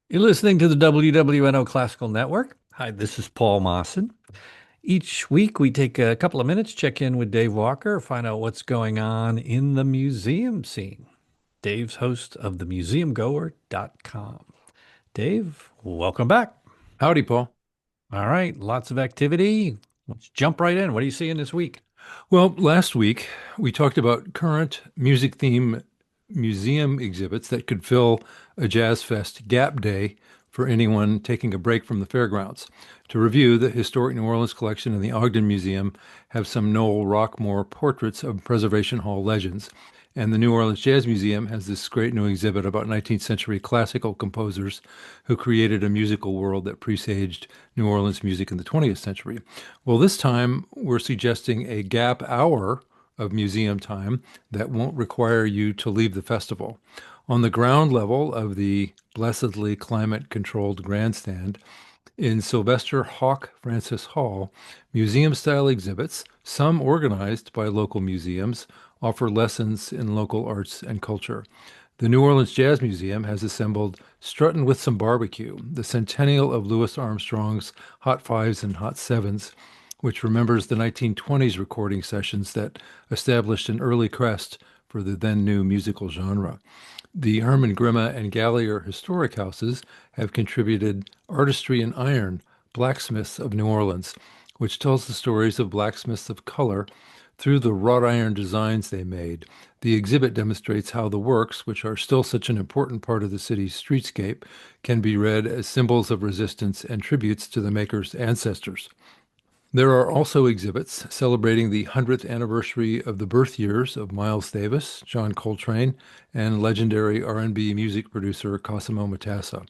You're listening to the WWNO Classical Network. Hi, this is Paul Mawson. Each week, we take a couple of minutes, check in with Dave Walker, find out what's going on in the museum scene. Dave's host of the Museumgoer.com. Dave, welcome back. Howdy, Paul. All right, lots of activity. Let's jump right in. What are you seeing this week? Well, last week we talked about current music theme museum exhibits that could fill a Jazz Fest gap day for anyone taking a break from the fairgrounds. To review, the Historic New Orleans Collection and the Ogden Museum have some Noel Rockmore portraits of Preservation Hall legends. And the New Orleans Jazz Museum has this great new exhibit about 19th century classical composers who created a musical world that presaged New Orleans music in the 20th century. Well, this time we're suggesting a gap hour of museum time that won't require you to leave the festival. On the ground level of the blessedly climate controlled grandstand, in Sylvester Hawk Francis Hall, museum style exhibits, some organized by local museums, offer lessons in local arts and culture. The New Orleans Jazz Museum has assembled Struttin' with Some Barbecue, the centennial of Louis Armstrong's Hot Fives and Hot Sevens, which remembers the 1920s recording sessions that established an early crest for the then new musical genre. The Herman Grimme and Gallier historic houses have contributed Artistry in Iron, Blacksmiths of New Orleans, which tells the stories of blacksmiths of color through the wrought iron designs they made. The exhibit demonstrates how the works, which are still such an important part of the city's streetscape, can be read as symbols of resistance and tributes to the maker's ancestors. There are also exhibits celebrating the 100th anniversary of the birth years of Miles Davis, John Coltrane, and legendary R&B music producer Cosimo Matassa.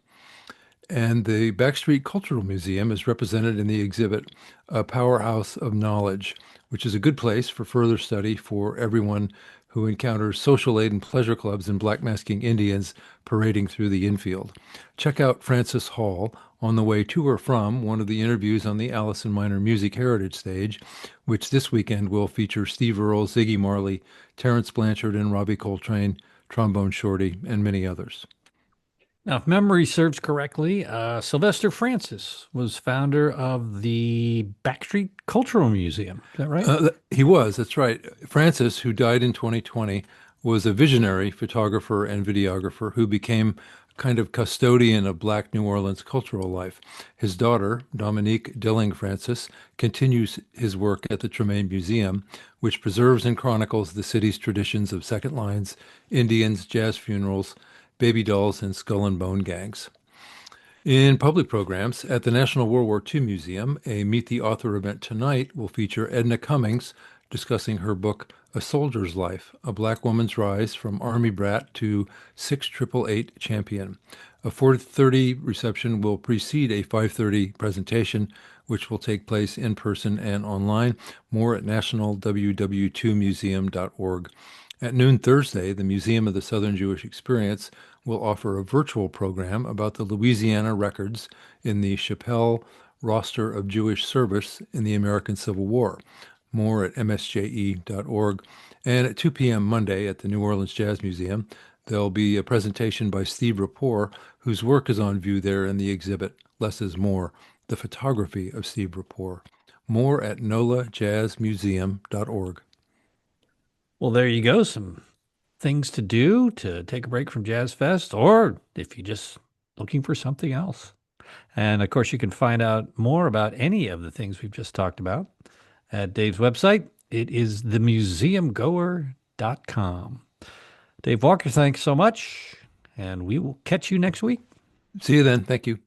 And the Backstreet Cultural Museum is represented in the exhibit A Powerhouse of Knowledge, which is a good place for further study for everyone who encounters social aid and pleasure clubs and blackmasking Indians parading through the infield. Check out Francis Hall on the way to or from one of the interviews on the Allison Minor Music Heritage stage, which this weekend will feature Steve Earle, Ziggy Marley, Terrence Blanchard, and Robbie Coltrane, Trombone Shorty, and many others. Now, if memory serves correctly, Sylvester Francis was founder of the Backstreet Cultural Museum. Is that right? He was, that's right. Francis, who died in 2020, was a visionary photographer and videographer who became kind of custodian of Black New Orleans cultural life. His daughter, Dominique Dilling Francis, continues his work at the Tremaine Museum, which preserves and chronicles the city's traditions of second lines, Indians, jazz funerals, baby dolls, and skull and bone gangs. In public programs at the National World War II Museum, a Meet the Author event tonight will feature Edna Cummings discussing her book, A Soldier's Life, A Black Woman's Rise from Army Brat to 6888 Champion. A 4:30 reception will precede a 5:30 presentation, which will take place in person and online. More at nationalww2museum.org. At noon Thursday, the Museum of the Southern Jewish Experience will offer a virtual program about the Louisiana records in the Chappelle roster of Jewish service in the American Civil War. More at msje.org. And at 2 p.m. Monday at the New Orleans Jazz Museum, there'll be a presentation by Steve Rapport, whose work is on view there in the exhibit Less is More, the photography of Steve Rapport. More at nolajazzmuseum.org. Well, there you go. Some things to do to take a break from Jazz Fest, or if you're just looking for something else. And of course, you can find out more about any of the things we've just talked about at Dave's website. It is themuseumgoer.com. Dave Walker, thanks so much. And we will catch you next week. See you then. Thank you.